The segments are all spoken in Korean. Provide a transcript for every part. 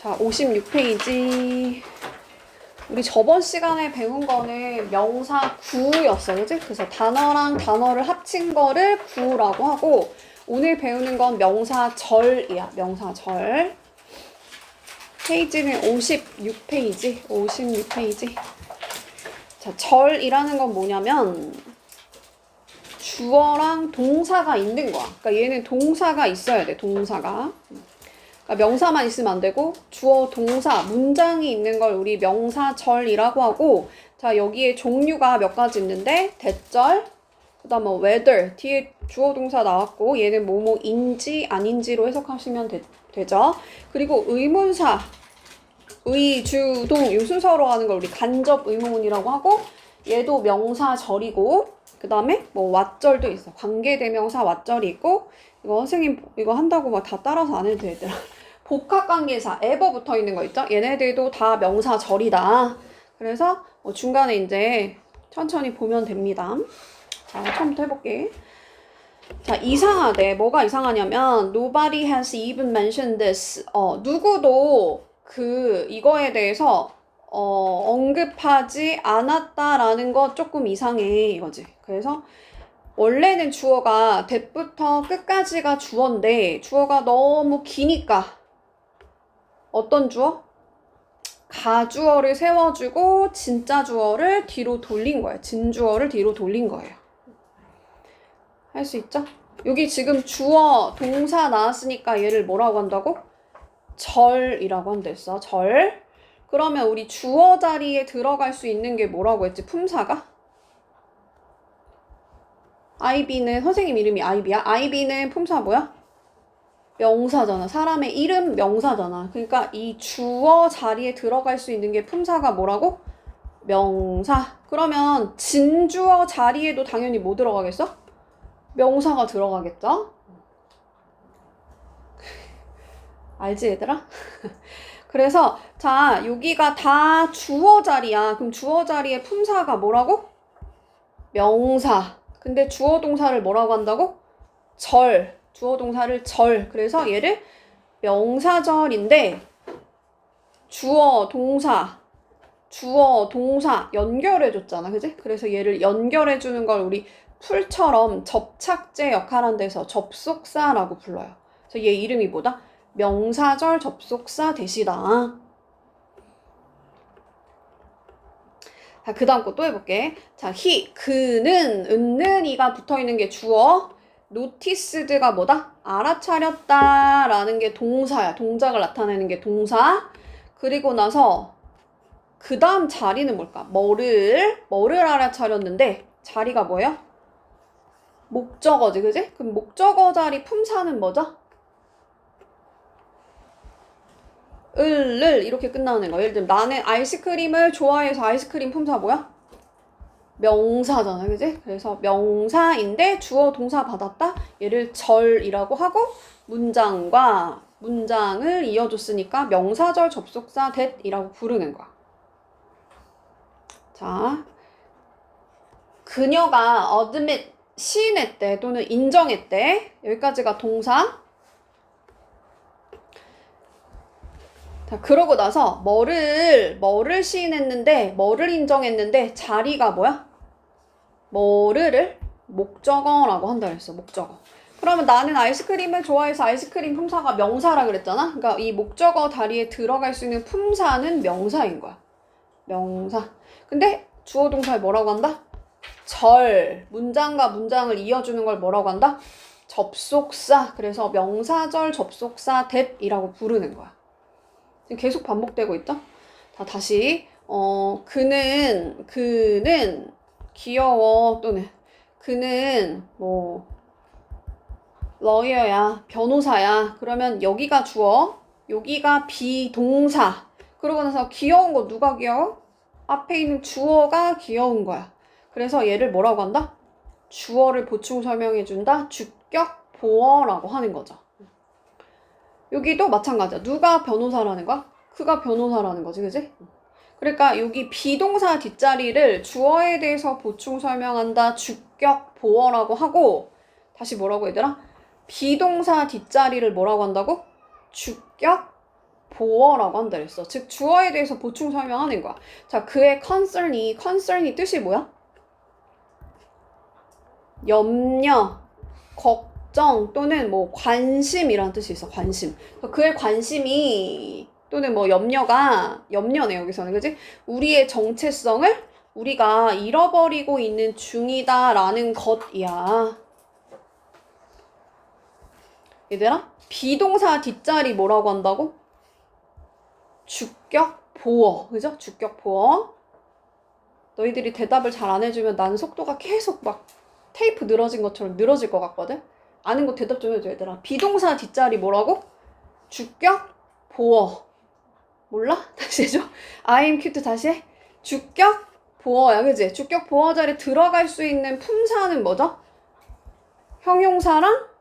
자, 56페이지. 우리 저번 시간에 배운 거는 명사 구였어, 그지? 그래서 단어랑 단어를 합친 거를 구라고 하고, 오늘 배우는 건 명사절이야, 명사절. 페이지는 56페이지, 56페이지. 자, 절이라는 건 뭐냐면, 주어랑 동사가 있는 거야. 그러니까 얘는 동사가 있어야 돼, 동사가. 그러니까 명사만 있으면 안 되고 주어, 동사, 문장이 있는 걸 우리 명사절이라고 하고, 자, 여기에 종류가 몇 가지 있는데 대절, 그 다음 뭐 whether, 뒤에 주어, 동사 나왔고 얘는 뭐뭐인지 아닌지로 해석하시면 되죠. 그리고 의문사, 의, 주, 동 이 순서로 하는 걸 우리 간접 의문이라고 하고, 얘도 명사절이고, 그 다음에 뭐 왓절도 있어. 관계대명사 왓절이 있고, 이거 선생님 이거 한다고 막 다 따라서 안 해도 되더라. 복합관계사 ever 붙어 있는 거 있죠? 얘네들도 다 명사절이다. 그래서 중간에 이제 천천히 보면 됩니다. 자, 처음부터 해볼게. 자, 이상하대. 뭐가 이상하냐면 nobody has even mentioned this. 누구도 이거에 대해서 언급하지 않았다라는 거 조금 이상해, 이거지. 그래서 원래는 주어가 that부터 끝까지가 주어인데 주어가 너무 기니까 어떤 주어? 가주어를 세워주고 진짜 주어를 뒤로 돌린 거예요. 진주어를 뒤로 돌린 거예요. 할 수 있죠? 여기 지금 주어, 동사 나왔으니까 얘를 뭐라고 한다고? 절이라고 한댔어. 절. 그러면 우리 주어 자리에 들어갈 수 있는 게 뭐라고 했지? 품사가? 아이비는 선생님 이름이 아이비야? 아이비는 품사 뭐야? 명사잖아. 사람의 이름 명사잖아. 그러니까 이 주어 자리에 들어갈 수 있는 게 품사가 뭐라고? 명사. 그러면 진주어 자리에도 당연히 뭐 들어가겠어? 명사가 들어가겠죠? 알지, 얘들아? 그래서 자, 여기가 다 주어 자리야. 그럼 주어 자리에 품사가 뭐라고? 명사. 근데 주어 동사를 뭐라고 한다고? 절. 주어 동사를 절. 그래서 얘를 명사절인데 주어 동사 연결해줬잖아, 그지? 그래서 얘를 연결해주는 걸 우리 풀처럼 접착제 역할한 데서 접속사라고 불러요. 그래서 얘 이름이 뭐다? 명사절 접속사 대시다. 자, 그 다음 거 또 해볼게. 자, 그는, 은는, 이가 붙어있는 게 주어. noticed가 뭐다? 알아차렸다 라는 게 동사야. 동작을 나타내는 게 동사. 그리고 나서 그 다음 자리는 뭘까? 뭐를 알아차렸는데 자리가 뭐예요? 목적어지, 그지? 그럼 목적어 자리 품사는 뭐죠? 을 이렇게 끝나는 거. 예를 들면 나는 아이스크림을 좋아해서 아이스크림 품사 뭐야? 명사잖아, 그지? 그래서 명사인데 주어 동사 받았다? 얘를 절이라고 하고 문장을 이어줬으니까 명사절 접속사 that이라고 부르는 거야. 자, 그녀가 admit, 시인했대 또는 인정했대. 여기까지가 동사. 자, 그러고 나서 뭐를 시인했는데, 뭐를 인정했는데 자리가 뭐야? 뭐를 목적어라고 한다 그랬어. 목적어. 그러면 나는 아이스크림을 좋아해서 아이스크림 품사가 명사라 그랬잖아. 그러니까 이 목적어 다리에 들어갈 수 있는 품사는 명사인 거야. 명사. 근데 주어 동사를 뭐라고 한다? 절. 문장과 문장을 이어주는 걸 뭐라고 한다? 접속사. 그래서 명사절 접속사 that이라고 부르는 거야. 지금 계속 반복되고 있죠? 자, 다시 그는 귀여워 또는 그는 뭐 러이어야, 변호사야. 그러면 여기가 주어, 여기가 비동사. 그러고 나서 귀여운 거 누가 귀여워? 앞에 있는 주어가 귀여운 거야. 그래서 얘를 뭐라고 한다? 주어를 보충 설명해준다. 주격 보어라고 하는 거죠. 여기도 마찬가지야. 누가 변호사라는 거야? 그가 변호사라는 거지, 그지? 그러니까 여기 비동사 뒷자리를 주어에 대해서 보충 설명한다. 주격 보어라고 하고, 다시 뭐라고 얘들아? 비동사 뒷자리를 뭐라고 한다고? 주격 보어라고 한다 그랬어. 즉 주어에 대해서 보충 설명하는 거야. 자, 그의 concern이 뜻이 뭐야? 염려, 걱정 또는 뭐 관심이라는 뜻이 있어. 관심. 그의 관심이 또는 뭐 염려네 여기서는, 그지? 우리의 정체성을 우리가 잃어버리고 있는 중이다라는 것이야. 얘들아, 비동사 뒷자리 뭐라고 한다고? 주격 보어. 그죠? 주격 보어. 너희들이 대답을 잘 안 해주면 나는 속도가 계속 막 테이프 늘어진 것처럼 늘어질 것 같거든? 아는 거 대답 좀 해줘, 얘들아. 비동사 뒷자리 뭐라고? 주격 보어. 몰라? 다시 해줘. I am cute 다시 해. 주격 보어야, 그지? 주격 보어 자리에 들어갈 수 있는 품사는 뭐죠? 형용사랑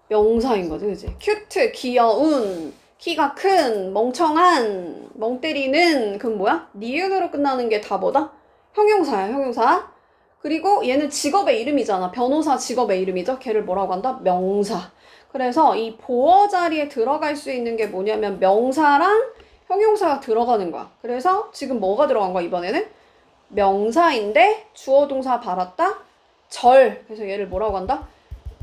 명사인 거지, 그지? cute, 귀여운, 키가 큰, 멍청한, 멍 때리는, 그건 뭐야? 니은으로 끝나는 게 다 뭐다? 형용사야, 형용사. 그리고 얘는 직업의 이름이잖아. 변호사 직업의 이름이죠. 걔를 뭐라고 한다? 명사. 그래서 이 보어 자리에 들어갈 수 있는 게 뭐냐면 명사랑 형용사가 들어가는 거야. 그래서 지금 뭐가 들어간 거야, 이번에는? 명사인데 주어 동사 받았다? 절. 그래서 얘를 뭐라고 한다?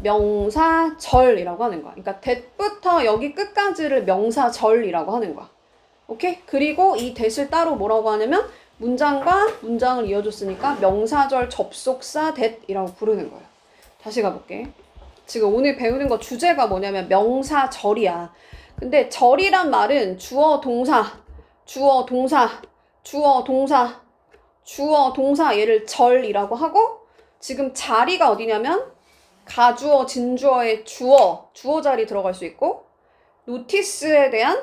명사절이라고 하는 거야. 그러니까 that부터 여기 끝까지를 명사절이라고 하는 거야. 오케이? 그리고 이 that을 따로 뭐라고 하냐면 문장과 문장을 이어줬으니까 명사절 접속사 that이라고 부르는 거예요. 다시 가볼게. 지금 오늘 배우는 거 주제가 뭐냐면 명사절이야. 근데 절이란 말은 주어 동사 얘를 절이라고 하고, 지금 자리가 어디냐면 가주어, 진주어의 주어 자리 들어갈 수 있고, 노티스에 대한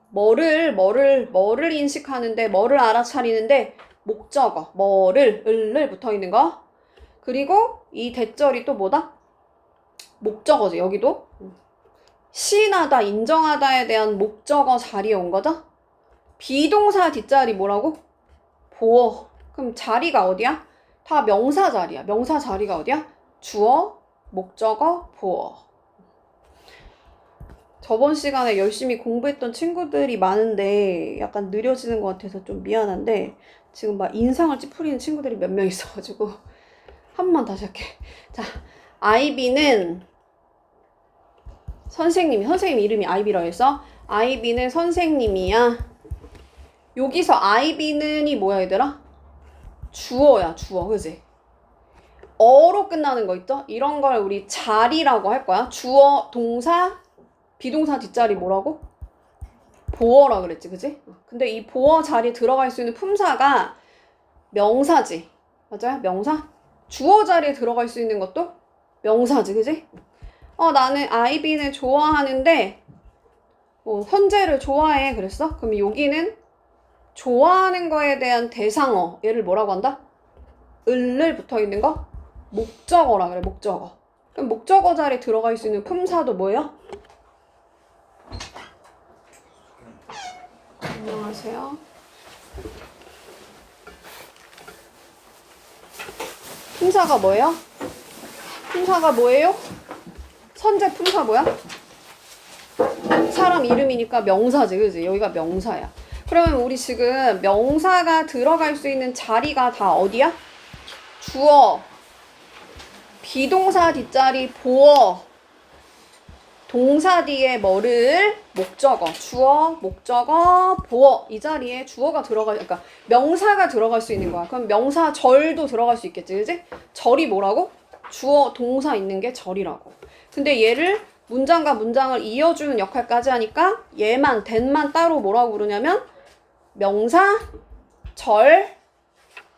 뭐를 인식하는데, 뭐를 알아차리는데 목적어, 을을 붙어 있는 거. 그리고 이 대절이 또 뭐다? 목적어지, 여기도. 시인하다, 인정하다에 대한 목적어 자리에 온 거죠? 비동사 뒷자리 뭐라고? 보어. 그럼 자리가 어디야? 다 명사 자리야. 명사 자리가 어디야? 주어, 목적어, 보어. 저번 시간에 열심히 공부했던 친구들이 많은데 약간 느려지는 것 같아서 좀 미안한데, 지금 막 인상을 찌푸리는 친구들이 몇 명 있어가지고 한 번 다시 할게. 자, 아이비는 선생님 이름이 아이비라고 해서 아이비는 선생님이야. 여기서 아이비는이 뭐야, 얘들아? 주어야, 주어. 그지? 어로 끝나는 거 있죠? 이런 걸 우리 자리라고 할 거야. 주어, 동사, 비동사 뒷자리 뭐라고? 보어라 그랬지, 그지? 근데 이 보어 자리에 들어갈 수 있는 품사가 명사지. 맞아요? 명사? 주어 자리에 들어갈 수 있는 것도 명사지, 그지? 나는 아이비는 좋아하는데 뭐 현재를 좋아해 그랬어? 그럼 여기는 좋아하는 거에 대한 대상어, 얘를 뭐라고 한다? 을을 붙어있는 거? 목적어라 그래, 목적어. 그럼 목적어 자리에 들어갈 수 있는 품사도 뭐예요? 안녕하세요. 품사가 뭐예요? 품사가 뭐예요? 선제 품사 뭐야? 사람 이름이니까 명사지, 그지? 여기가 명사야. 그러면 우리 지금 명사가 들어갈 수 있는 자리가 다 어디야? 주어, 비동사 뒷자리 보어, 동사 뒤에 뭐를? 목적어. 주어, 목적어, 보어. 이 자리에 주어가 그러니까 명사가 들어갈 수 있는 거야. 그럼 명사절도 들어갈 수 있겠지, 그지? 절이 뭐라고? 주어, 동사 있는 게 절이라고. 근데 얘를 문장과 문장을 이어주는 역할까지 하니까 얘만, that만 따로 뭐라고 부르냐면 명사, 절,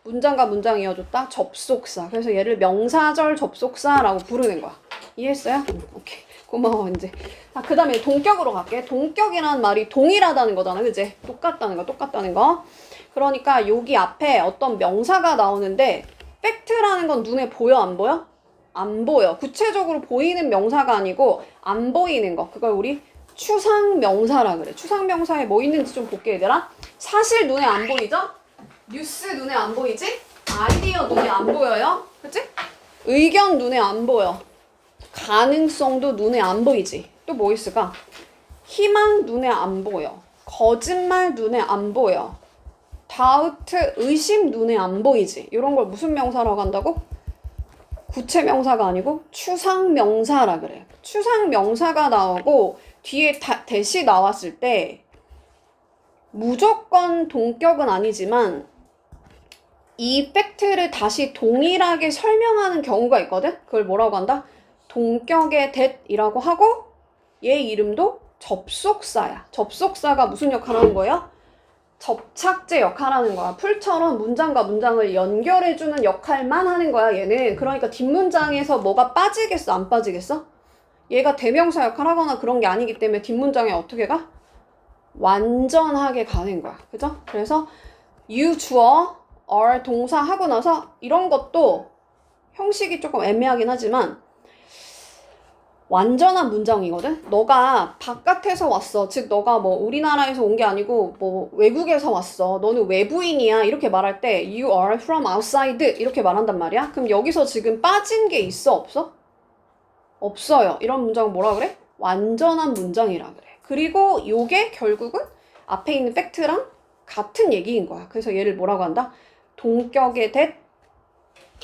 문장과 문장 이어줬다, 접속사. 그래서 얘를 명사절 접속사라고 부르는 거야. 이해했어요? 오케이. 고마워, 이제. 그 다음에 동격으로 갈게. 동격이라는 말이 동일하다는 거잖아, 그지? 똑같다는 거. 그러니까 여기 앞에 어떤 명사가 나오는데 팩트라는 건 눈에 보여, 안 보여? 안 보여. 구체적으로 보이는 명사가 아니고 안 보이는 거. 그걸 우리 추상명사라 그래. 추상명사에 뭐 있는지 좀 볼게, 얘들아. 사실 눈에 안 보이죠? 뉴스 눈에 안 보이지? 아이디어 눈에 안 보여요? 그치? 의견 눈에 안 보여. 가능성도 눈에 안 보이지. 또 뭐 있을까? 희망 눈에 안 보여. 거짓말 눈에 안 보여. doubt 의심 눈에 안 보이지. 이런 걸 무슨 명사라고 한다고? 구체 명사가 아니고 추상 명사라 그래. 추상 명사가 나오고 뒤에 대시 나왔을 때 무조건 동격은 아니지만 이 팩트를 다시 동일하게 설명하는 경우가 있거든? 그걸 뭐라고 한다? 동격의 that이라고 하고 얘 이름도 접속사야. 접속사가 무슨 역할을 하는 거야? 접착제 역할하는 거야. 풀처럼 문장과 문장을 연결해주는 역할만 하는 거야, 얘는. 그러니까 뒷문장에서 뭐가 빠지겠어, 안 빠지겠어? 얘가 대명사 역할하거나 그런 게 아니기 때문에 뒷문장에 어떻게 가? 완전하게 가는 거야. 그죠? 그래서 you, 주어, are 동사 하고 나서 이런 것도 형식이 조금 애매하긴 하지만 완전한 문장이거든? 너가 바깥에서 왔어. 즉 너가 뭐 우리나라에서 온 게 아니고 뭐 외국에서 왔어. 너는 외부인이야. 이렇게 말할 때 you are from outside 이렇게 말한단 말이야. 그럼 여기서 지금 빠진 게 있어? 없어? 없어요. 이런 문장은 뭐라 그래? 완전한 문장이라 그래. 그리고 요게 결국은 앞에 있는 팩트랑 같은 얘기인 거야. 그래서 얘를 뭐라고 한다? 동격의 that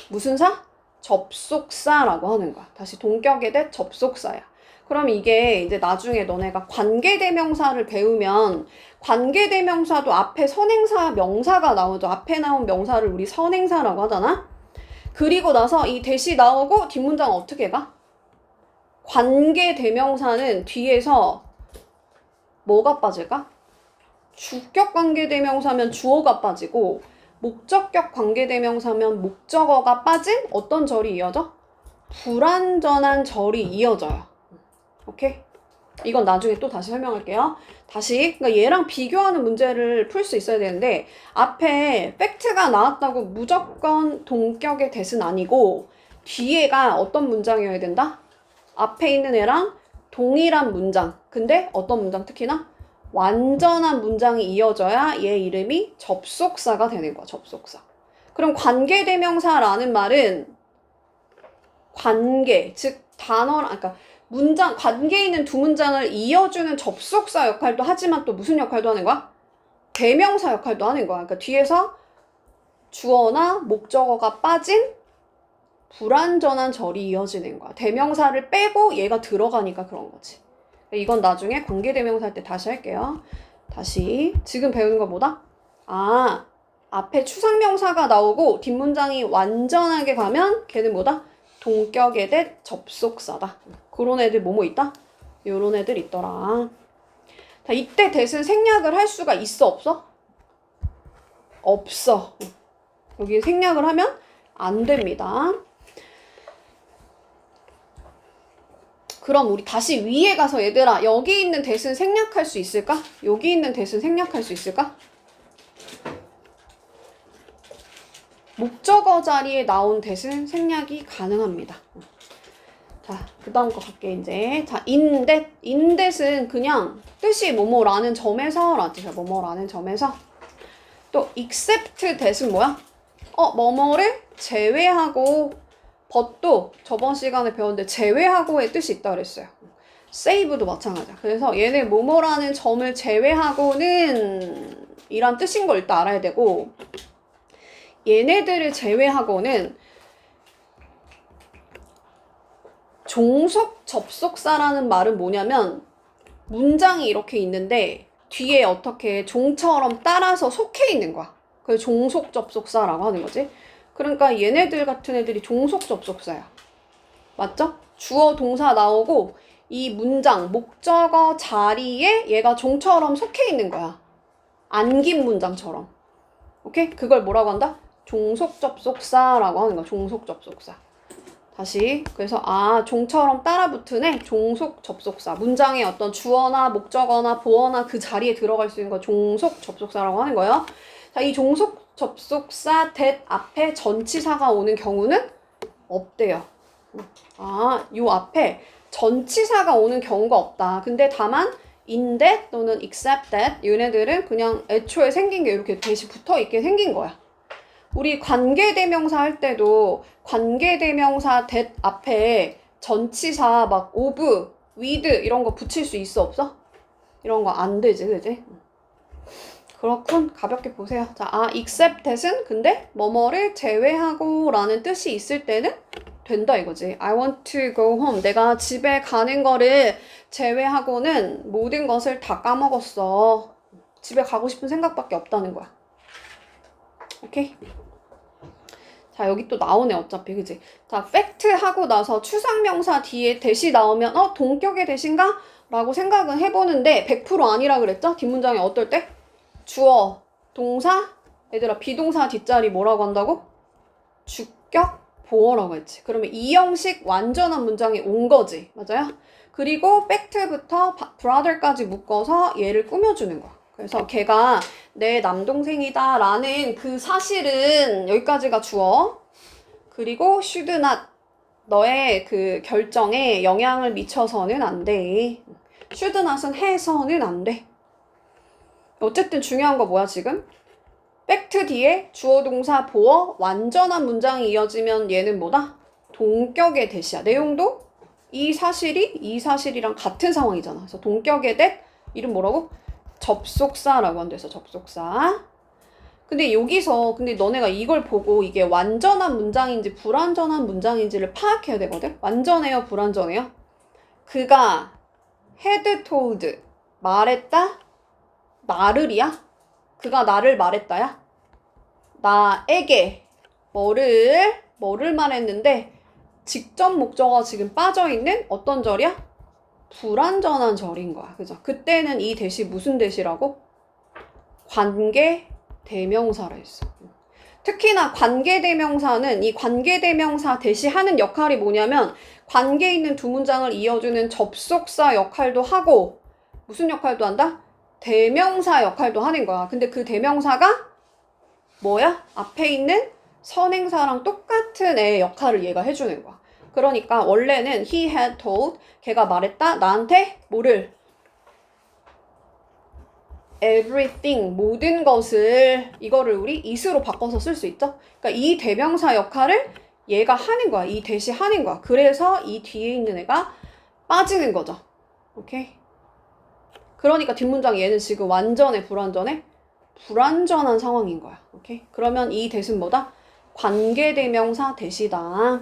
무슨 사? 접속사라고 하는 거야. 다시 동격의 that 접속사야. 그럼 이게 이제 나중에 너네가 관계대명사를 배우면 관계대명사도 앞에 선행사, 명사가 나오죠. 앞에 나온 명사를 우리 선행사라고 하잖아. 그리고 나서 이 대시 나오고 뒷문장 어떻게 가? 관계대명사는 뒤에서 뭐가 빠질까? 주격 관계대명사면 주어가 빠지고 목적격 관계대명사면 목적어가 빠진 어떤 절이 이어져? 불완전한 절이 이어져요. 오케이? 이건 나중에 또 다시 설명할게요. 다시 그러니까 얘랑 비교하는 문제를 풀 수 있어야 되는데 앞에 팩트가 나왔다고 무조건 동격의 that은 아니고 뒤에가 어떤 문장이어야 된다? 앞에 있는 애랑 동일한 문장. 근데 어떤 문장 특히나? 완전한 문장이 이어져야 얘 이름이 접속사가 되는 거야. 접속사. 그럼 관계대명사라는 말은 관계, 즉 그러니까 문장, 관계에 있는 두 문장을 이어주는 접속사 역할도 하지만 또 무슨 역할도 하는 거야? 대명사 역할도 하는 거야. 그러니까 뒤에서 주어나 목적어가 빠진 불완전한 절이 이어지는 거야. 대명사를 빼고 얘가 들어가니까 그런 거지. 이건 나중에 관계대명사 할 때 다시 할게요. 다시 지금 배우는 거 뭐다? 앞에 추상명사가 나오고 뒷문장이 완전하게 가면 걔는 뭐다? 동격의 that 접속사다. 그런 애들 뭐뭐 있다? 요런 애들 있더라. 자, 이때 that은 생략을 할 수가 있어 없어? 없어. 여기 생략을 하면 안 됩니다. 그럼 우리 다시 위에 가서 얘들아 여기 있는 that은 생략할 수 있을까? 여기 있는 that은 생략할 수 있을까? 목적어 자리에 나온 that은 생략이 가능합니다. 자, 그 다음 거 갈게 이제. 자, in that은 그냥 뜻이 뭐뭐라는 점에서 라는 뜻이야. 뭐뭐라는 점에서. 또 except that은 뭐야? 뭐뭐를 제외하고 but도 저번 시간에 배웠는데 제외하고의 뜻이 있다 그랬어요. save도 마찬가지야. 그래서 얘네 뭐뭐라는 점을 제외하고는 이란 뜻인 걸 일단 알아야 되고 얘네들을 제외하고는 종속 접속사라는 말은 뭐냐면 문장이 이렇게 있는데 뒤에 어떻게 종처럼 따라서 속해 있는 거야. 그래서 종속 접속사라고 하는 거지. 그러니까 얘네들 같은 애들이 종속 접속사야. 맞죠? 주어 동사 나오고 이 문장 목적어 자리에 얘가 종처럼 속해 있는 거야. 안긴 문장처럼. 오케이? 그걸 뭐라고 한다? 종속 접속사라고 하는 거야. 종속 접속사. 다시 그래서 종처럼 따라붙은 애 종속 접속사. 문장의 어떤 주어나 목적어나 보어나 그 자리에 들어갈 수 있는 거 종속 접속사라고 하는 거예요. 자, 이 종속 접속사 that 앞에 전치사가 오는 경우는 없대요. 요 앞에 전치사가 오는 경우가 없다. 근데 다만 in that 또는 except that 얘네들은 그냥 애초에 생긴 게 이렇게 대시 붙어 있게 생긴 거야. 우리 관계대명사 할 때도 관계대명사 that 앞에 전치사 막 of, with 이런 거 붙일 수 있어 없어? 이런 거 안 되지, 그지? 그렇군. 가볍게 보세요. 자, except that은 근데 뭐뭐를 제외하고 라는 뜻이 있을 때는 된다 이거지. I want to go home. 내가 집에 가는 거를 제외하고는 모든 것을 다 까먹었어. 집에 가고 싶은 생각밖에 없다는 거야. 오케이? 자, 여기 또 나오네, 어차피, 그지? 자, fact 하고 나서 추상명사 뒤에 대시 나오면, 동격의 대신가? 라고 생각은 해보는데, 100% 아니라 그랬죠? 뒷문장에 어떨 때? 주어, 동사? 얘들아, 비동사 뒷자리 뭐라고 한다고? 주격, 보어라고 했지. 그러면 이 형식 완전한 문장이 온 거지. 맞아요? 그리고 fact부터 brother까지 묶어서 얘를 꾸며주는 거야. 그래서 걔가 내 남동생이다 라는 그 사실은 여기까지가 주어. 그리고 should not 너의 그 결정에 영향을 미쳐서는 안 돼. should not은 해서는 안 돼. 어쨌든 중요한 거 뭐야 지금? fact 뒤에 주어 동사 보어 완전한 문장이 이어지면 얘는 뭐다? 동격의 대시야. 내용도 이 사실이랑 같은 상황이잖아. 그래서 동격의 대 이름 뭐라고? 접속사라고 한대서 접속사. 근데 여기서 너네가 이걸 보고 이게 완전한 문장인지 불완전한 문장인지를 파악해야 되거든? 완전해요? 불완전해요? 그가 had told 말했다? 나를이야? 그가 나를 말했다야? 나에게 뭐를 말했는데 직접 목적어가 지금 빠져있는 어떤 절이야? 불완전한 절인 거야. 그죠? 그때는 이 대시 무슨 대시라고? 관계 대명사라 했어. 특히나 관계 대명사는 이 관계 대명사 대시하는 역할이 뭐냐면 관계 있는 두 문장을 이어주는 접속사 역할도 하고 무슨 역할도 한다? 대명사 역할도 하는 거야. 근데 그 대명사가 뭐야? 앞에 있는 선행사랑 똑같은 애 역할을 얘가 해주는 거야. 그러니까 원래는 he had told 걔가 말했다 나한테 뭐를 everything 모든 것을 이거를 우리 is로 바꿔서 쓸 수 있죠. 그러니까 이 대명사 역할을 얘가 하는 거야. 이 대시 하는 거야. 그래서 이 뒤에 있는 애가 빠지는 거죠. 오케이? 그러니까 뒷문장 얘는 지금 완전해 불완전해? 불완전한 상황인 거야. 오케이? 그러면 이 대신 뭐다? 관계대명사 대시다.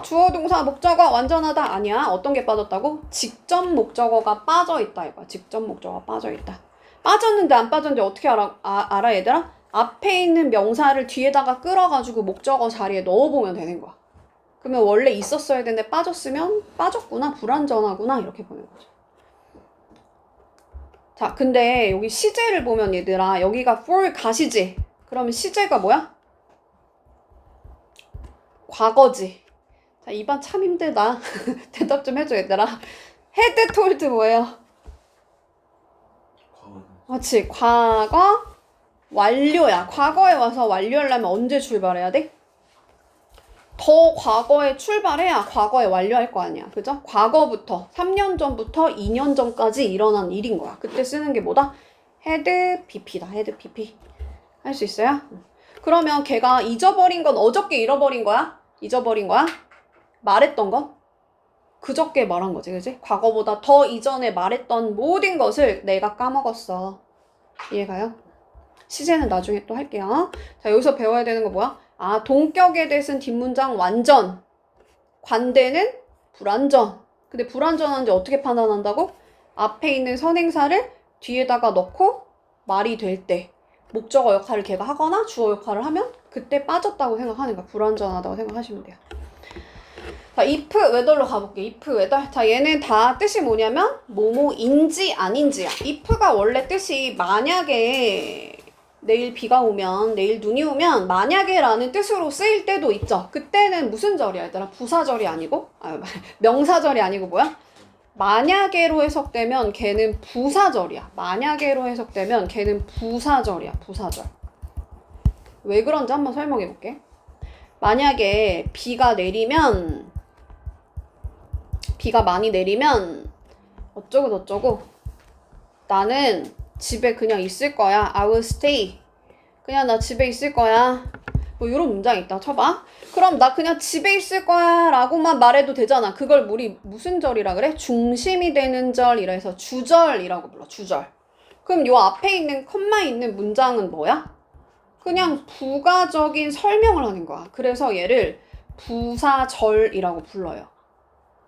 주어 동사 목적어 완전하다. 아니야. 어떤 게 빠졌다고? 직접 목적어가 빠져있다 이거야. 직접 목적어가 빠져있다. 빠졌는데 안 빠졌는지 어떻게 알아 얘들아? 앞에 있는 명사를 뒤에다가 끌어가지고 목적어 자리에 넣어보면 되는 거야. 그러면 원래 있었어야 되는데 빠졌으면 빠졌구나. 불완전하구나. 이렇게 보는 거죠. 자, 근데 여기 시제를 보면 얘들아 여기가 for 가시지. 그러면 시제가 뭐야? 과거지. 자, 이반 참 힘들다. 대답 좀 해줘 얘들아. had told 뭐예요? 그렇지. 과거 완료야. 과거에 와서 완료하려면 언제 출발해야 돼? 더 과거에 출발해야 과거에 완료할 거 아니야. 그죠? 과거부터 3년 전부터 2년 전까지 일어난 일인 거야. 그때 쓰는 게 뭐다? had pp다. had pp. 할 수 있어요? 그러면 걔가 잊어버린 건 어저께 잃어버린 거야? 잊어버린 거야? 말했던 건? 그저께 말한 거지. 그지? 과거보다 더 이전에 말했던 모든 것을 내가 까먹었어. 이해가요? 시제는 나중에 또 할게요. 자, 여기서 배워야 되는 거 뭐야? 동격에 대해서는 뒷문장 완전, 관대는 불완전. 근데 불완전한지 어떻게 판단한다고? 앞에 있는 선행사를 뒤에다가 넣고 말이 될 때 목적어 역할을 걔가 하거나 주어 역할을 하면 그때 빠졌다고 생각하는 거야. 불완전하다고 생각하시면 돼요. 자, if whether로 가볼게. if whether. 자, 얘는 다 뜻이 뭐냐면 뭐뭐인지 아닌지야. if가 원래 뜻이 만약에 내일 비가 오면, 내일 눈이 오면 만약에 라는 뜻으로 쓰일 때도 있죠. 그때는 무슨 절이야 얘들아? 부사절이 아니고? 명사절이 아니고 뭐야? 만약에로 해석되면 걔는 부사절이야. 만약에로 해석되면 걔는 부사절이야. 부사절. 왜 그런지 한번 설명해 볼게. 만약에 비가 많이 내리면 어쩌고 저쩌고 나는 집에 그냥 있을 거야. I will stay. 그냥 나 집에 있을 거야. 뭐 이런 문장이 있다 쳐봐. 그럼 나 그냥 집에 있을 거야 라고만 말해도 되잖아. 그걸 우리 무슨 절이라 그래? 중심이 되는 절이라 해서 주절이라고 불러. 주절. 그럼 요 앞에 있는 컴마 있는 문장은 뭐야? 그냥 부가적인 설명을 하는 거야. 그래서 얘를 부사절이라고 불러요.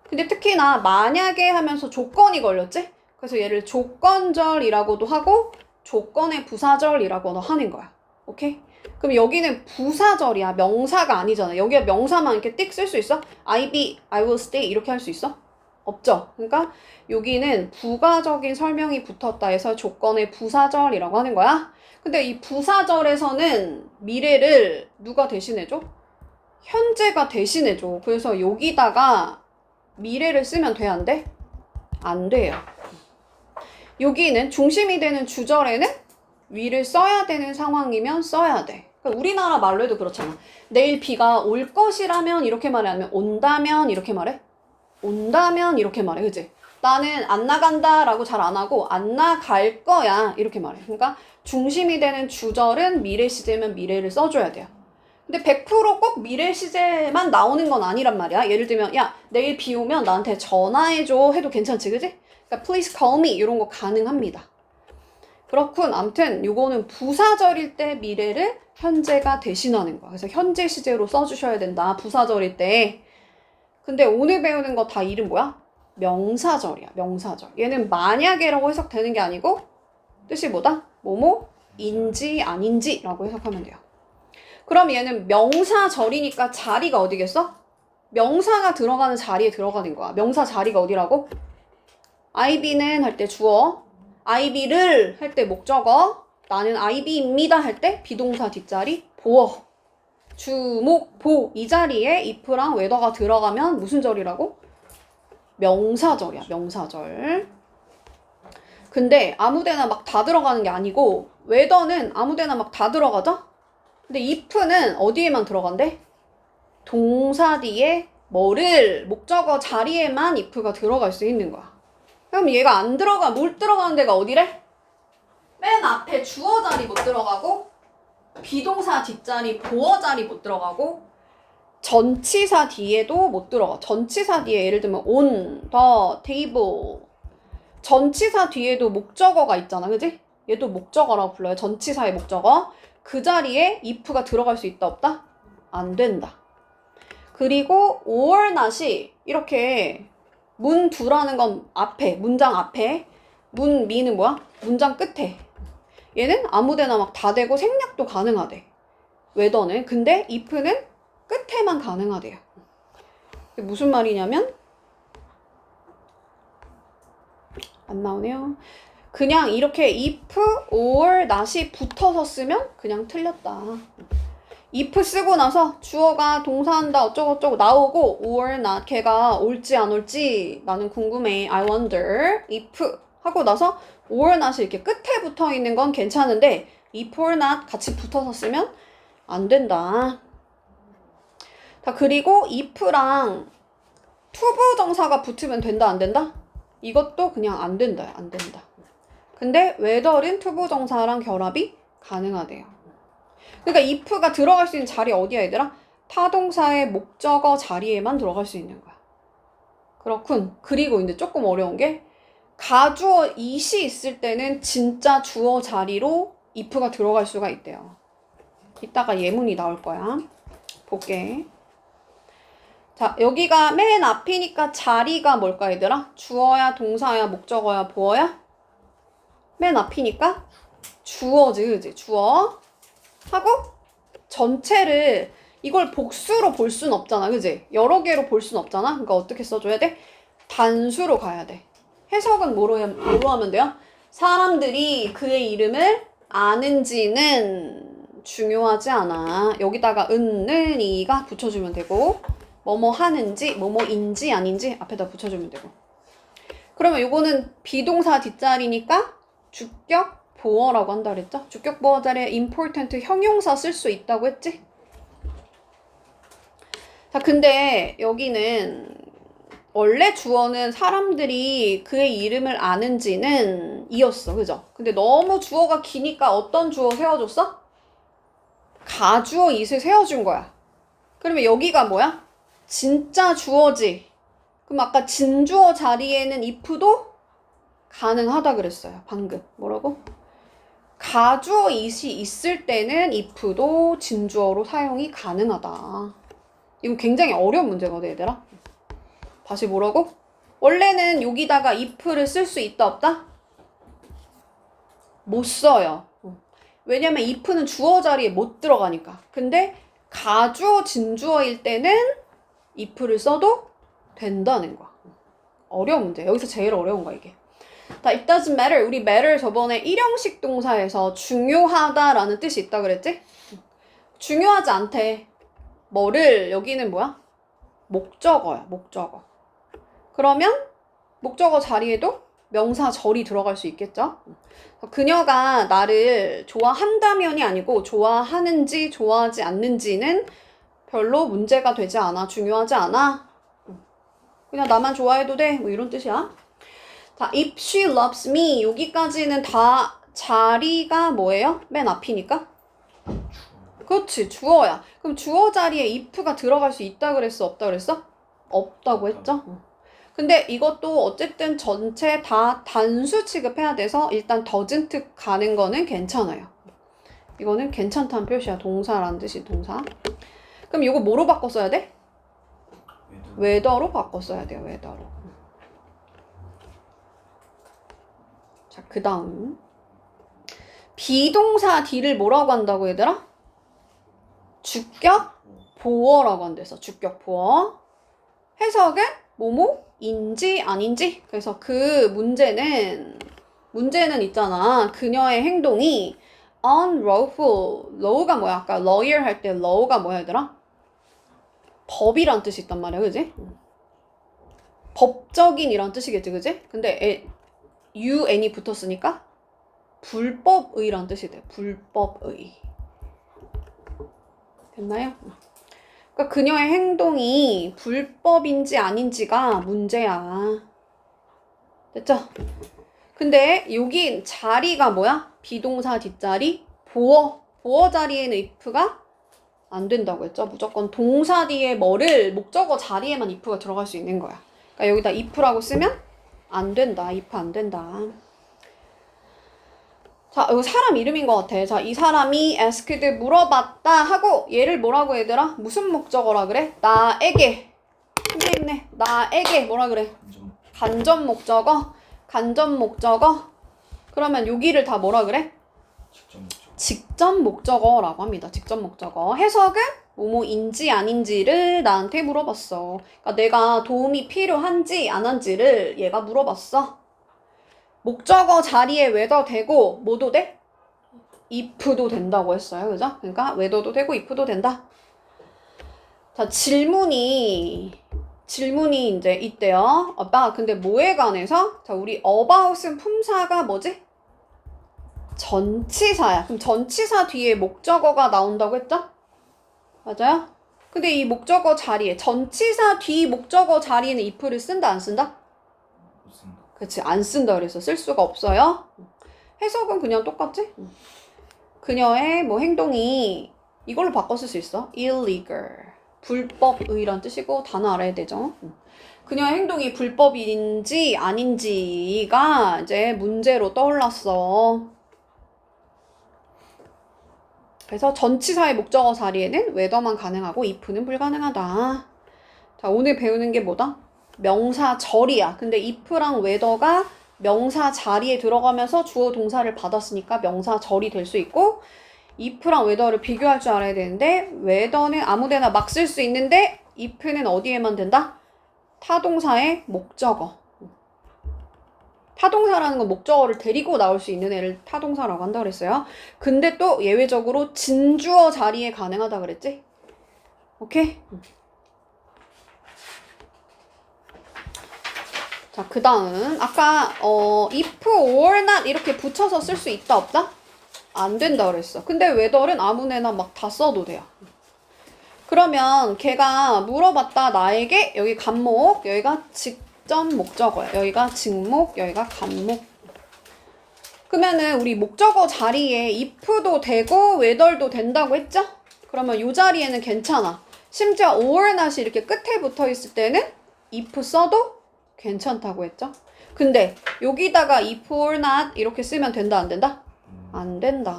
근데 특히나 만약에 하면서 조건이 걸렸지? 그래서 얘를 조건절이라고도 하고 조건의 부사절이라고도 하는 거야. 오케이? 그럼 여기는 부사절이야. 명사가 아니잖아. 여기가 명사만 이렇게 띡 쓸 수 있어? I be, I will stay 이렇게 할 수 있어? 없죠. 그러니까 여기는 부가적인 설명이 붙었다 해서 조건의 부사절이라고 하는 거야. 근데 이 부사절에서는 미래를 누가 대신해줘? 현재가 대신해줘. 그래서 여기다가 미래를 쓰면 돼, 안 돼? 안 돼요. 여기는 중심이 되는 주절에는 위를 써야 되는 상황이면 써야 돼. 그러니까 우리나라 말로 해도 그렇잖아. 내일 비가 올 것이라면 이렇게 말해, 아니면 온다면 이렇게 말해? 온다면 이렇게 말해, 그치? 나는 안 나간다 라고 잘 안 하고 안 나갈 거야 이렇게 말해. 그러니까 중심이 되는 주절은 미래 시제면 미래를 써줘야 돼요. 근데 100%꼭 미래 시제만 나오는 건 아니란 말이야. 예를 들면 야 내일 비 오면 나한테 전화해줘 해도 괜찮지, 그치? 그러니까 please call me 이런 거 가능합니다. 그렇군. 암튼 요거는 부사절일 때 미래를 현재가 대신하는 거야. 그래서 현재 시제로 써주셔야 된다. 부사절일 때. 근데 오늘 배우는 거 다 이름 뭐야? 명사절이야. 명사절. 얘는 만약에라고 해석되는 게 아니고 뜻이 뭐다? 뭐뭐인지 아닌지라고 해석하면 돼요. 그럼 얘는 명사절이니까 자리가 어디겠어? 명사가 들어가는 자리에 들어가는 거야. 명사 자리가 어디라고? I be는 할 때 주어, I be를 할 때 목적어, 나는 I be입니다 할 때 비동사 뒷자리 보어. 주목, 보 이 자리에 if랑 whether가 들어가면 무슨 절이라고? 명사절이야. 명사절. 근데 아무데나 막 다 들어가는 게 아니고 whether는 아무데나 막 다 들어가죠? 근데 if는 어디에만 들어간대? 동사 뒤에 뭐를 목적어 자리에만 if가 들어갈 수 있는 거야. 그럼 얘가 안 들어가, 못 들어가는 데가 어디래? 맨 앞에 주어 자리 못 들어가고 비동사 뒷자리 보어 자리 못 들어가고 전치사 뒤에도 못 들어가. 전치사 뒤에 예를 들면 on the table 전치사 뒤에도 목적어가 있잖아, 그지? 얘도 목적어라고 불러요. 전치사의 목적어. 그 자리에 if가 들어갈 수 있다 없다? 안 된다. 그리고 or not이 이렇게 문 두라는 건 앞에, 문장 앞에, 문 미는 뭐야? 문장 끝에. 얘는 아무데나 막 다 되고 생략도 가능하대. whether는. 근데 if는 끝에만 가능하대요. 무슨 말이냐면 안 나오네요. 그냥 이렇게 if, or, not이 붙어서 쓰면 그냥 틀렸다. if 쓰고 나서 주어가 동사한다 어쩌고저쩌고 나오고 or not 걔가 올지 안 올지 나는 궁금해. I wonder if 하고 나서 or not이 이렇게 끝에 붙어 있는 건 괜찮은데 if or not 같이 붙어서 쓰면 안 된다. 자, 그리고 if랑 투부정사가 붙으면 된다 안 된다? 이것도 그냥 안 된다. 안 된다. 근데 whether는 투부정사랑 결합이 가능하대요. 그러니까 if가 들어갈 수 있는 자리 어디야 얘들아? 타동사의 목적어 자리에만 들어갈 수 있는 거야. 그렇군. 그리고 이제 조금 어려운 게 가주어 it이 있을 때는 진짜 주어 자리로 if가 들어갈 수가 있대요. 이따가 예문이 나올 거야. 볼게. 자, 여기가 맨 앞이니까 자리가 뭘까 얘들아? 주어야 동사야 목적어야 보어야? 맨 앞이니까 주어지, 그지? 주어 하고 전체를 이걸 복수로 볼 순 없잖아, 그지? 여러 개로 볼 순 없잖아. 그러니까 어떻게 써줘야 돼? 단수로 가야 돼. 해석은 뭐로 하면 돼요? 사람들이 그의 이름을 아는지는 중요하지 않아. 여기다가 은는 이가 붙여주면 되고 뭐뭐 하는지 뭐뭐인지 아닌지 앞에다 붙여주면 되고. 그러면 요거는 비동사 뒷자리니까 주격 보어라고 한다 그랬죠? 주격 보어 자리에 important 형용사 쓸 수 있다고 했지? 자, 근데 여기는 원래 주어는 사람들이 그의 이름을 아는지는 이었어, 그죠? 근데 너무 주어가 기니까 어떤 주어 세워줬어? 가주어 it을 세워준 거야. 그러면 여기가 뭐야? 진짜 주어지. 그럼 아까 진주어 자리에는 if도 가능하다 그랬어요. 방금. 뭐라고? 가주어 it이 있을 때는 if도 진주어로 사용이 가능하다. 이거 굉장히 어려운 문제거든, 얘들아. 다시 뭐라고? 원래는 여기다가 if를 쓸 수 있다, 없다? 못 써요. 왜냐면 if는 주어 자리에 못 들어가니까. 근데 가주어, 진주어일 때는 if를 써도 된다는 거야. 어려운 문제. 여기서 제일 어려운 거야, 이게. 자, it doesn't matter. 우리 matter 저번에 일형식 동사에서 중요하다라는 뜻이 있다 그랬지? 중요하지 않대. 뭐를, 여기는 뭐야? 목적어야, 목적어. 그러면 목적어 자리에도 명사 절이 들어갈 수 있겠죠? 그녀가 나를 좋아한다면이 아니고 좋아하는지 좋아하지 않는지는 별로 문제가 되지 않아. 중요하지 않아. 그냥 나만 좋아해도 돼. 뭐 이런 뜻이야. 자, if she loves me 여기까지는 다 자리가 뭐예요? 맨 앞이니까? 그렇지, 주어야. 그럼 주어 자리에 if가 들어갈 수 있다 그랬어? 없다 그랬어? 없다고 했죠? 근데 이것도 어쨌든 전체 다 단수 취급해야 돼서 일단 doesn't 가는 거는 괜찮아요. 이거는 괜찮다는 표시야. 동사라는 뜻이 동사. 그럼 이거 뭐로 바꿔 써야 돼? whether로 바꿔 써야 돼요. whether로. 자, 그 다음 비동사 D를 뭐라고 한다고 얘들아? 주격 보어라고 한대서 주격 보어. 해석은 뭐뭐인지 아닌지. 그래서 그 문제는 있잖아. 그녀의 행동이 unlawful. law가 뭐야? 아까 lawyer 할 때 law가 뭐야 얘들아? 법이란 뜻이 있단 말이야. 그지? 법적인 이란 뜻이겠지. 그지? 근데 un이 붙었으니까 불법의란 뜻이 돼. 불법의. 됐나요? 그러니까 그녀의 행동이 불법인지 아닌지가 문제야. 됐죠? 근데 여기 자리가 뭐야? 비동사 뒷자리? 보어 자리에는 if가 안 된다고 했죠? 무조건 동사 뒤에 뭐를 목적어 자리에만 if가 들어갈 수 있는 거야. 그러니까 여기다 if라고 쓰면 안 된다. if 안 된다. 자, 이거 사람 이름인 것 같아. 자, 이 사람이 asked 물어봤다 하고 얘를 뭐라고 얘들아? 무슨 목적어라 그래? 나에게. 힘있네. 나에게 뭐라 그래? 간접 목적어. 간접 목적어. 그러면 여기를 다 뭐라 그래? 직접 목적어라고 합니다. 직접 목적어. 해석은 뭐뭐인지 아닌지를 나한테 물어봤어. 그러니까 내가 도움이 필요한지 안 한지를 얘가 물어봤어. 목적어 자리에 whether 되고 뭐도 돼? if도 된다고 했어요. 그죠? 그러니까 whether도 되고 if도 된다. 자, 질문이 이제 있대요. 근데 뭐에 관해서? 자, 우리 about은 품사가 뭐지? 전치사야. 그럼 전치사 뒤에 목적어가 나온다고 했죠? 맞아요? 근데 이 목적어 자리에 전치사 뒤 목적어 자리에는 if를 쓴다 안 쓴다? 그치, 안 쓴다 그래서 쓸 수가 없어요. 해석은 그냥 똑같지? 그녀의 뭐 행동이 이걸로 바꿔 쓸 수 있어. illegal. 불법의란 뜻이고 단어 알아야 되죠. 그녀의 행동이 불법인지 아닌지가 이제 문제로 떠올랐어. 그래서 전치사의 목적어 자리에는 whether만 가능하고 if는 불가능하다. 자, 오늘 배우는 게 뭐다? 명사 절이야. 근데 if랑 whether가 명사 자리에 들어가면서 주어 동사를 받았으니까 명사 절이 될 수 있고 if랑 whether를 비교할 줄 알아야 되는데 whether는 아무데나 막 쓸 수 있는데 if는 어디에만 된다? 타동사의 목적어. 타동사라는 건 목적어를 데리고 나올 수 있는 애를 타동사라고 한다 그랬어요. 근데 또 예외적으로 진주어 자리에 가능하다 그랬지? 오케이? 자, 그 다음 아까 if or not 이렇게 붙여서 쓸 수 있다 없다? 안 된다 그랬어. 근데 whether는 아무데나 막 다 써도 돼요. 그러면 걔가 물어봤다 나에게 여기 간목 여기가 직접 목적어야. 여기가 직목 여기가 간목. 그러면은 우리 목적어 자리에 if도 되고 whether도 된다고 했죠? 그러면 이 자리에는 괜찮아. 심지어 or not이 이렇게 끝에 붙어 있을 때는 if 써도 괜찮다고 했죠? 근데 여기다가 if or not 이렇게 쓰면 된다 안 된다? 안 된다.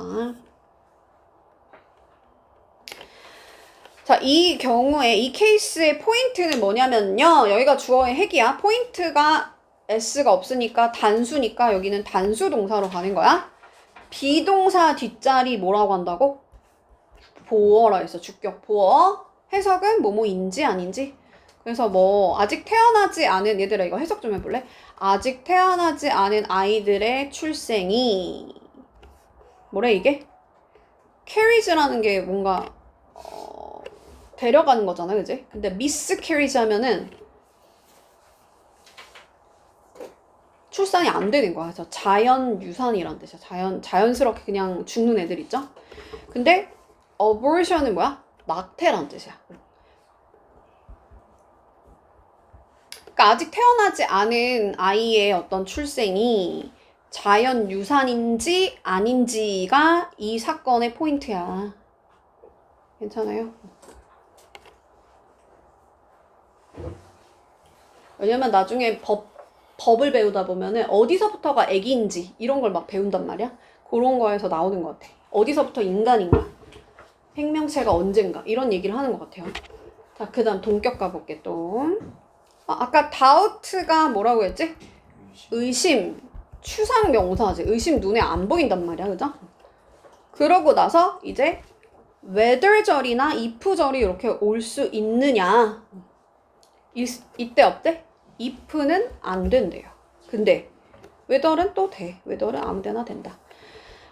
자, 이 경우에 이 케이스의 포인트는 뭐냐면요. 여기가 주어의 핵이야. 포인트가 s가 없으니까 단수니까 여기는 단수 동사로 가는 거야. 비동사 뒷자리 뭐라고 한다고? 보어라 했어. 주격 보어. 해석은 뭐뭐인지 아닌지. 그래서 뭐 아직 태어나지 않은 얘들아 이거 해석 좀 해볼래? 아직 태어나지 않은 아이들의 출생이 뭐래 이게? 캐리즈라는 게 뭔가 데려가는 거잖아, 그지? 근데 미스캐리지 하면은 출산이 안 되는 거야. 그래서 자연유산이란 뜻이야. 자연스럽게 그냥 죽는 애들 있죠? 근데 abortion은 뭐야? 낙태란 뜻이야. 그러니까 아직 태어나지 않은 아이의 어떤 출생이 자연유산인지 아닌지가 이 사건의 포인트야. 괜찮아요? 왜냐면 나중에 법을 배우다 보면은 어디서부터가 애기인지 이런 걸 막 배운단 말이야. 그런 거에서 나오는 것 같아. 어디서부터 인간인가? 생명체가 언젠가? 이런 얘기를 하는 것 같아요. 자, 그 다음 동격 가볼게 또. 아까 doubt가 뭐라고 했지? 의심. 추상 명사지. 의심 눈에 안 보인단 말이야. 그죠? 그러고 나서 이제 whether절이나 if절이 이렇게 올 수 있느냐. 이때 어때? if는 안 된대요. 근데 whether은 또 돼. whether은 아무 데나 된다.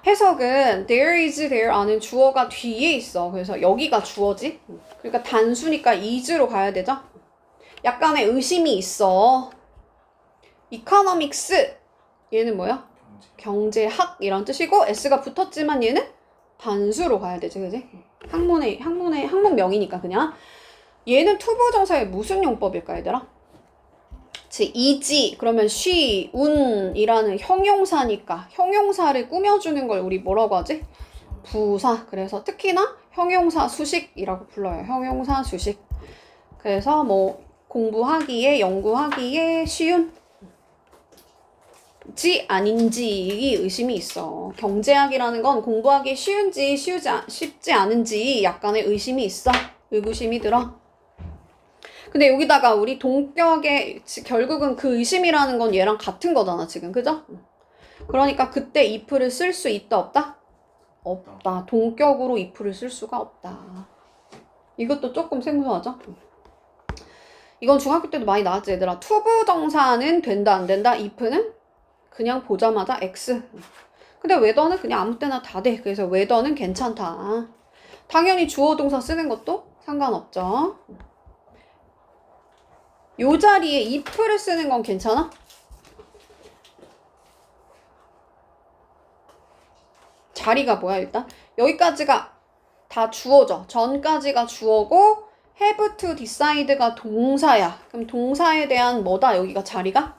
해석은 there is there 아는 주어가 뒤에 있어. 그래서 여기가 주어지. 그러니까 단수니까 is로 가야 되죠. 약간의 의심이 있어. economics 얘는 뭐야? 경제학이란 뜻이고 s가 붙었지만 얘는 단수로 가야 되지, 그지? 학문명이니까 그냥. 얘는 투부정사의 무슨 용법일까, 얘들아? 이지 그러면 she, 운이라는 형용사니까 형용사를 꾸며주는 걸 우리 뭐라고 하지? 부사. 그래서 특히나 형용사 수식이라고 불러요. 형용사 수식. 그래서 뭐 공부하기에 연구하기에 쉬운 지 아닌지 의심이 있어. 경제학이라는 건 공부하기 쉬운지 쉽지 않은지 약간의 의심이 있어. 의구심이 들어. 근데 여기다가 우리 동격에 결국은 그 의심이라는 건 얘랑 같은 거잖아 지금. 그죠? 그러니까 그때 if를 쓸 수 있다 없다? 없다. 동격으로 if를 쓸 수가 없다. 이것도 조금 생소하죠? 이건 중학교 때도 많이 나왔지 얘들아. 투부정사는 된다 안 된다? if는 그냥 보자마자 x. 근데 whether는 그냥 아무 때나 다 돼. 그래서 whether는 괜찮다. 당연히 주어 동사 쓰는 것도 상관없죠. 요 자리에 if를 쓰는 건 괜찮아? 자리가 뭐야 일단? 여기까지가 다 주어져. 전까지가 주어고 have to decide가 동사야. 그럼 동사에 대한 뭐다 여기가 자리가?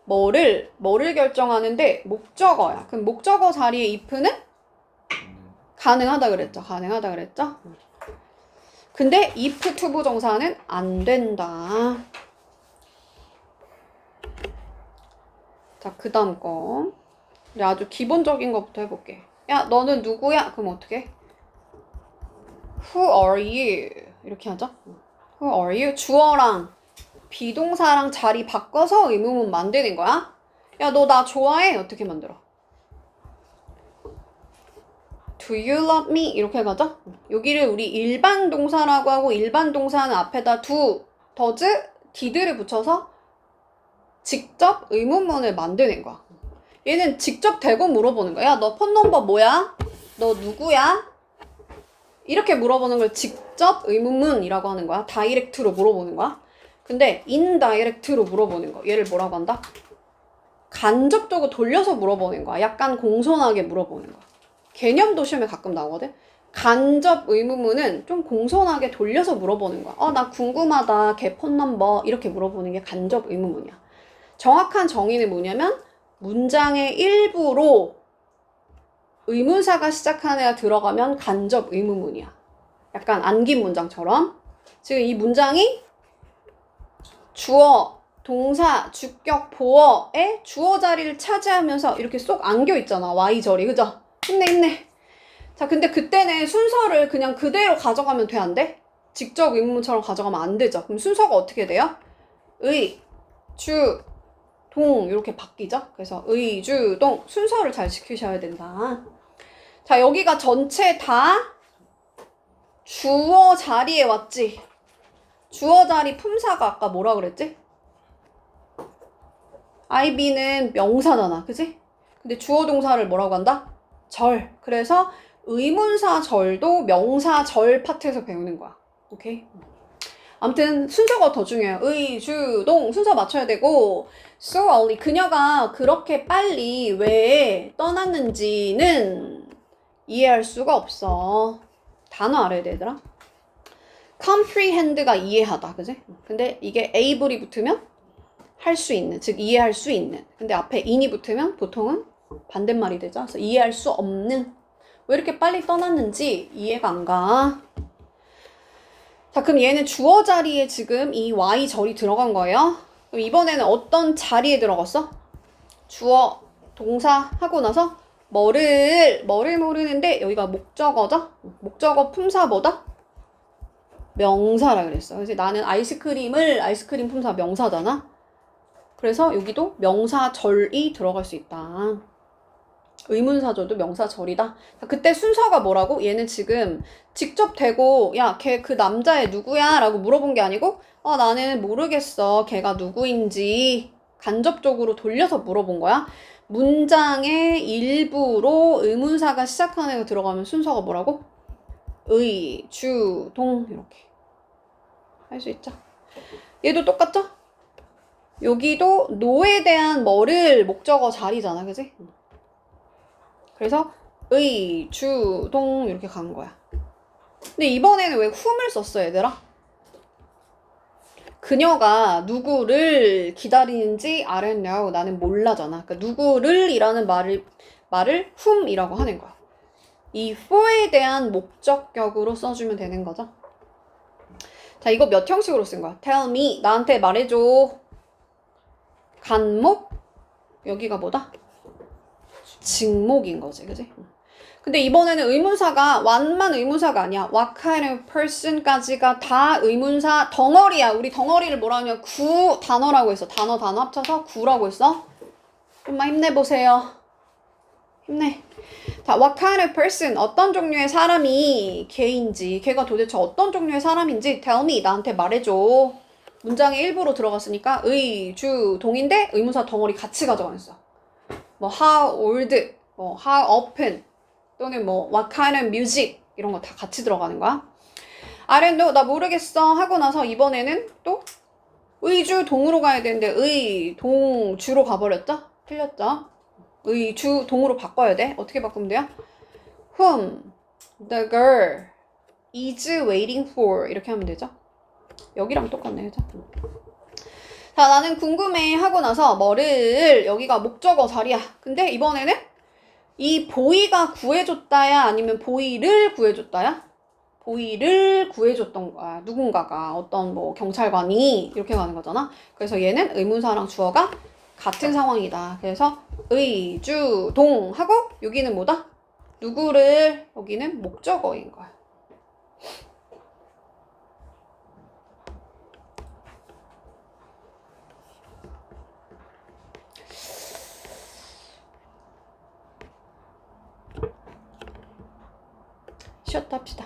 뭐를 결정하는데 목적어야. 그럼 목적어 자리에 if는 가능하다 그랬죠. 가능하다 그랬죠. 근데 if 투부정사는 안 된다. 자, 그 다음 거. 우리 아주 기본적인 것부터 해볼게. 야, 너는 누구야? 그럼 어떻게? Who are you? 이렇게 하죠. Who are you? 주어랑 비동사랑 자리 바꿔서 의문문 만드는 거야. 야, 너 나 좋아해? 어떻게 만들어? Do you love me? 이렇게 가죠. 여기를 우리 일반 동사라고 하고 일반 동사는 앞에다 do, does, did를 붙여서 직접 의문문을 만드는 거야. 얘는 직접 대고 물어보는 거야. 야, 너 폰 넘버 뭐야? 너 누구야? 이렇게 물어보는 걸 직접 의문문이라고 하는 거야. 다이렉트로 물어보는 거야. 근데 인다이렉트로 물어보는 거. 얘를 뭐라고 한다? 간접적으로 돌려서 물어보는 거야. 약간 공손하게 물어보는 거야. 개념도 시험에 가끔 나오거든. 간접 의문문은 좀 공손하게 돌려서 물어보는 거야. 나 궁금하다. 걔 폰 넘버. 이렇게 물어보는 게 간접 의문문이야. 정확한 정의는 뭐냐면 문장의 일부로 의문사가 시작하는 애가 들어가면 간접 의문문이야. 약간 안긴 문장처럼. 지금 이 문장이 주어, 동사, 주격, 보어의 주어 자리를 차지하면서 이렇게 쏙 안겨 있잖아. Y절이. 그죠? 힘내. 자, 근데 그때는 순서를 그냥 그대로 가져가면 돼, 안 돼? 직접 의문문처럼 가져가면 안 되죠. 그럼 순서가 어떻게 돼요? 의, 주, 동 이렇게 바뀌죠. 그래서 의, 주, 동 순서를 잘 지키셔야 된다. 자, 여기가 전체 다 주어 자리에 왔지. 주어 자리 품사가 아까 뭐라 그랬지? IB는 명사잖아. 그지? 근데 주어 동사를 뭐라고 한다? 절. 그래서 의문사 절도 명사 절 파트에서 배우는 거야. 오케이? 아무튼 순서가 더 중요해요. 의, 주, 동 순서 맞춰야 되고 so early 그녀가 그렇게 빨리 왜 떠났는지는 이해할 수가 없어. 단어 알아야 돼, 얘들아. comprehend가 이해하다, 그지? 근데 이게 able이 붙으면 할 수 있는, 즉 이해할 수 있는. 근데 앞에 in이 붙으면 보통은 반대말이 되죠. 그래서 이해할 수 없는. 왜 이렇게 빨리 떠났는지 이해가 안 가. 자, 그럼 얘는 주어 자리에 지금 이 Y절이 들어간 거예요. 그럼 이번에는 어떤 자리에 들어갔어? 주어, 동사 하고 나서 뭐를 모르는데 여기가 목적어죠? 목적어 품사 뭐다? 명사라 그랬어. 그래서 나는 아이스크림 품사 명사잖아. 그래서 여기도 명사절이 들어갈 수 있다. 의문사절도 명사절이다. 그때 순서가 뭐라고? 얘는 지금 직접 대고 야, 걔 그 남자애 누구야? 라고 물어본 게 아니고 나는 모르겠어. 걔가 누구인지 간접적으로 돌려서 물어본 거야. 문장의 일부로 의문사가 시작하는 애 들어가면 순서가 뭐라고? 의, 주, 동 이렇게 할 수 있죠. 얘도 똑같죠? 여기도 노에 대한 뭐를 목적어 자리잖아. 그지? 그래서 의, 주, 동 이렇게 가는 거야. 근데 이번에는 왜 whom을 썼어, 얘들아? 그녀가 누구를 기다리는지 I don't know. 나는 몰라잖아. 그러니까 누구를 이라는 말을 whom이라고 하는 거야. 이 for에 대한 목적격으로 써주면 되는 거죠. 자, 이거 몇 형식으로 쓴 거야? Tell me. 나한테 말해줘. 간목. 여기가 뭐다? 직목인 거지, 그지? 근데 이번에는 의문사가 완만 의문사가 아니야. What kind of person까지가 다 의문사 덩어리야. 우리 덩어리를 뭐라 하냐? 구 단어라고 했어. 단어 합쳐서 구라고 했어. 좀만 힘내보세요. 힘내. 자, what kind of person 어떤 종류의 사람이 걔인지 걔가 도대체 어떤 종류의 사람인지 tell me 나한테 말해줘. 문장의 일부로 들어갔으니까 의, 주, 동인데 의문사 덩어리 같이 가져가있어. 뭐 how old, 뭐 how often 또는 뭐 what kind of music 이런 거 다 같이 들어가는 거야. I don't know 나 모르겠어 하고 나서 이번에는 또 의주 동으로 가야 되는데 의, 동, 주로 가버렸죠? 틀렸죠? 의, 주, 동으로 바꿔야 돼. 어떻게 바꾸면 돼요? whom the girl is waiting for 이렇게 하면 되죠? 여기랑 똑같네, 그죠? 자, 나는 궁금해 하고 나서 뭐를 여기가 목적어 자리야. 근데 이번에는 이 보이가 구해줬다야 아니면 보이를 구해줬다야? 보이를 구해줬던 거야. 누군가가 어떤 뭐 경찰관이 이렇게 가는 거잖아. 그래서 얘는 의문사랑 주어가 같은 상황이다. 그래서 의, 주, 동 하고 여기는 뭐다? 누구를 여기는 목적어인 거야. 쉬었다 합시다.